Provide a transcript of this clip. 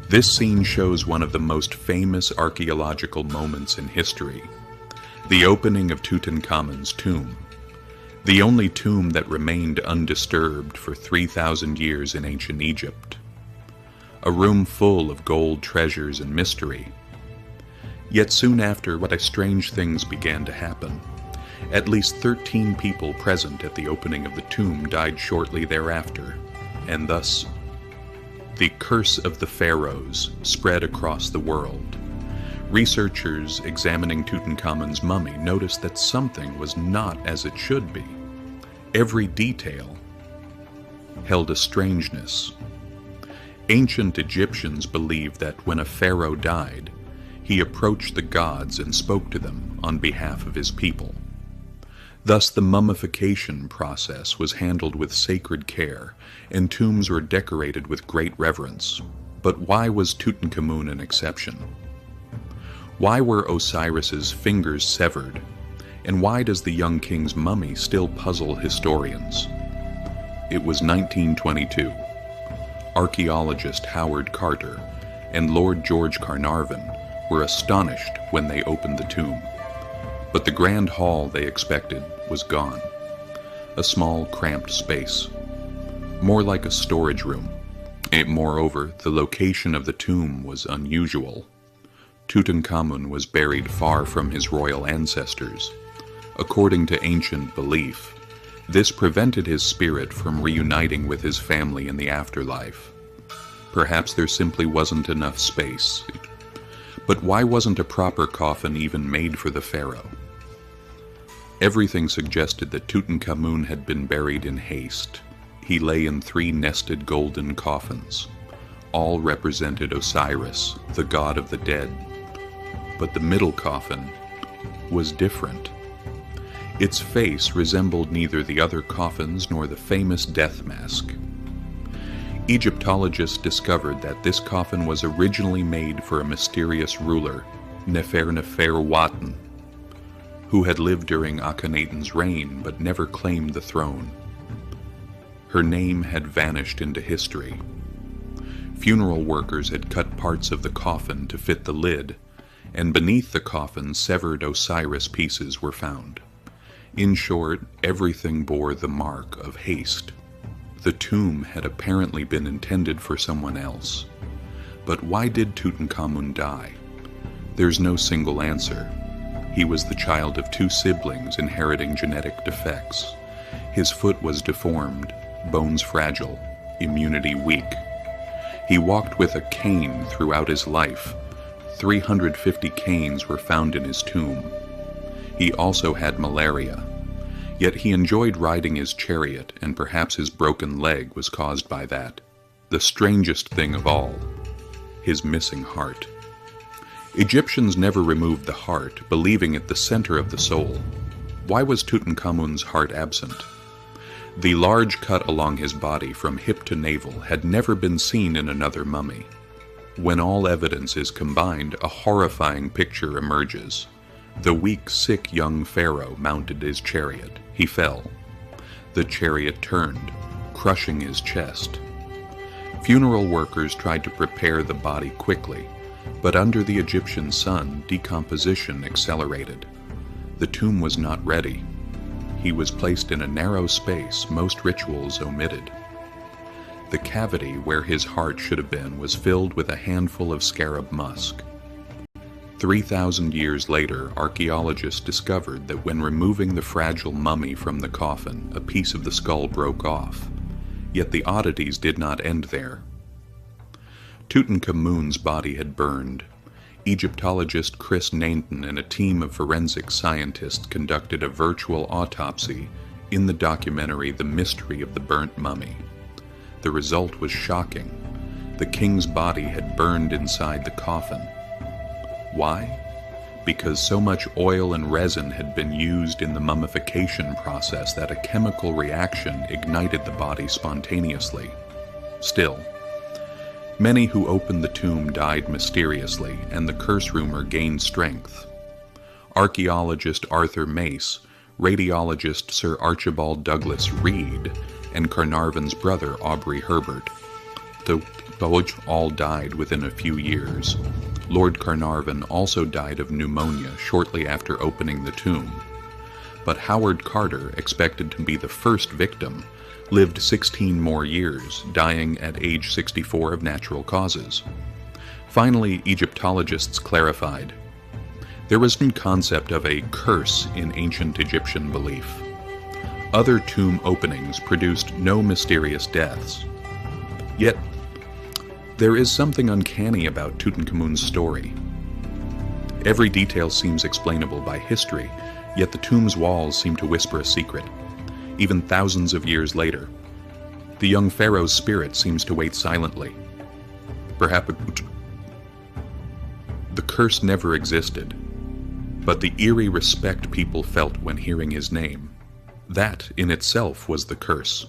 This scene shows one of the most famous archaeological moments in history, the opening of Tutankhamun's tomb, the only tomb that remained undisturbed for 3,000 years in ancient Egypt. A room full of gold treasures and mystery. Yet soon after, what strange things began to happen. At least 13 people present at the opening of the tomb died shortly thereafter, and thus the curse of the pharaohs spread across the world. Researchers examining Tutankhamun's mummy noticed that something was not as it should be. Every detail held a strangeness. Ancient Egyptians believed that when a pharaoh died, he approached the gods and spoke to them on behalf of his people. Thus the mummification process was handled with sacred care, and tombs were decorated with great reverence. But why was Tutankhamun an exception? Why were Osiris's fingers severed? And why does the young king's mummy still puzzle historians? It was 1922. Archaeologist Howard Carter and Lord George Carnarvon were astonished when they opened the tomb. But the grand hall they expected was gone. A small, cramped space, more like a storage room. Moreover, the location of the tomb was unusual. Tutankhamun was buried far from his royal ancestors. According to ancient belief, this prevented his spirit from reuniting with his family in the afterlife. Perhaps there simply wasn't enough space. But why wasn't a proper coffin even made for the pharaoh? Everything suggested that Tutankhamun had been buried in haste. He lay in 3 nested golden coffins. All represented Osiris, the god of the dead. But the middle coffin was different. Its face resembled neither the other coffins nor the famous death mask. Egyptologists discovered that this coffin was originally made for a mysterious ruler, Nefertari, who had lived during Akhenaten's reign but never claimed the throne. Her name had vanished into history. Funeral workers had cut parts of the coffin to fit the lid, and beneath the coffin severed Osiris pieces were found. In short, everything bore the mark of haste. The tomb had apparently been intended for someone else. But why did Tutankhamun die? There's no single answer. He was the child of 2 siblings inheriting genetic defects. His foot was deformed, bones fragile, immunity weak. He walked with a cane throughout his life. 350 canes were found in his tomb. He also had malaria. Yet he enjoyed riding his chariot, and perhaps his broken leg was caused by that. The strangest thing of all, his missing heart. Egyptians never removed the heart, believing it the center of the soul. Why was Tutankhamun's heart absent? The large cut along his body from hip to navel had never been seen in another mummy. When all evidence is combined, a horrifying picture emerges. The weak, sick young pharaoh mounted his chariot. He fell. The chariot turned, crushing his chest. Funeral workers tried to prepare the body quickly, but under the Egyptian sun, decomposition accelerated. The tomb was not ready. He was placed in a narrow space most rituals omitted. The cavity where his heart should have been was filled with a handful of scarab musk. 3,000 years later, archaeologists discovered that when removing the fragile mummy from the coffin, a piece of the skull broke off. Yet the oddities did not end there. Tutankhamun's body had burned. Egyptologist Chris Nainton and a team of forensic scientists conducted a virtual autopsy in the documentary The Mystery of the Burnt Mummy. The result was shocking. The king's body had burned inside the coffin. Why? Because so much oil and resin had been used in the mummification process that a chemical reaction ignited the body spontaneously. Still, many who opened the tomb died mysteriously, and the curse rumor gained strength. Archaeologist Arthur Mace, radiologist Sir Archibald Douglas Reed, and Carnarvon's brother Aubrey Herbert. which all died within a few years. Lord Carnarvon also died of pneumonia shortly after opening the tomb. But Howard Carter, expected to be the first victim, lived 16 more years, dying at age 64 of natural causes. Finally, Egyptologists clarified. There was no concept of a curse in ancient Egyptian belief. Other tomb openings produced no mysterious deaths. Yet, there is something uncanny about Tutankhamun's story. Every detail seems explainable by history, yet the tomb's walls seem to whisper a secret. Even thousands of years later, the young pharaoh's spirit seems to wait silently. Perhaps the curse never existed, but the eerie respect people felt when hearing his name, that in itself was the curse.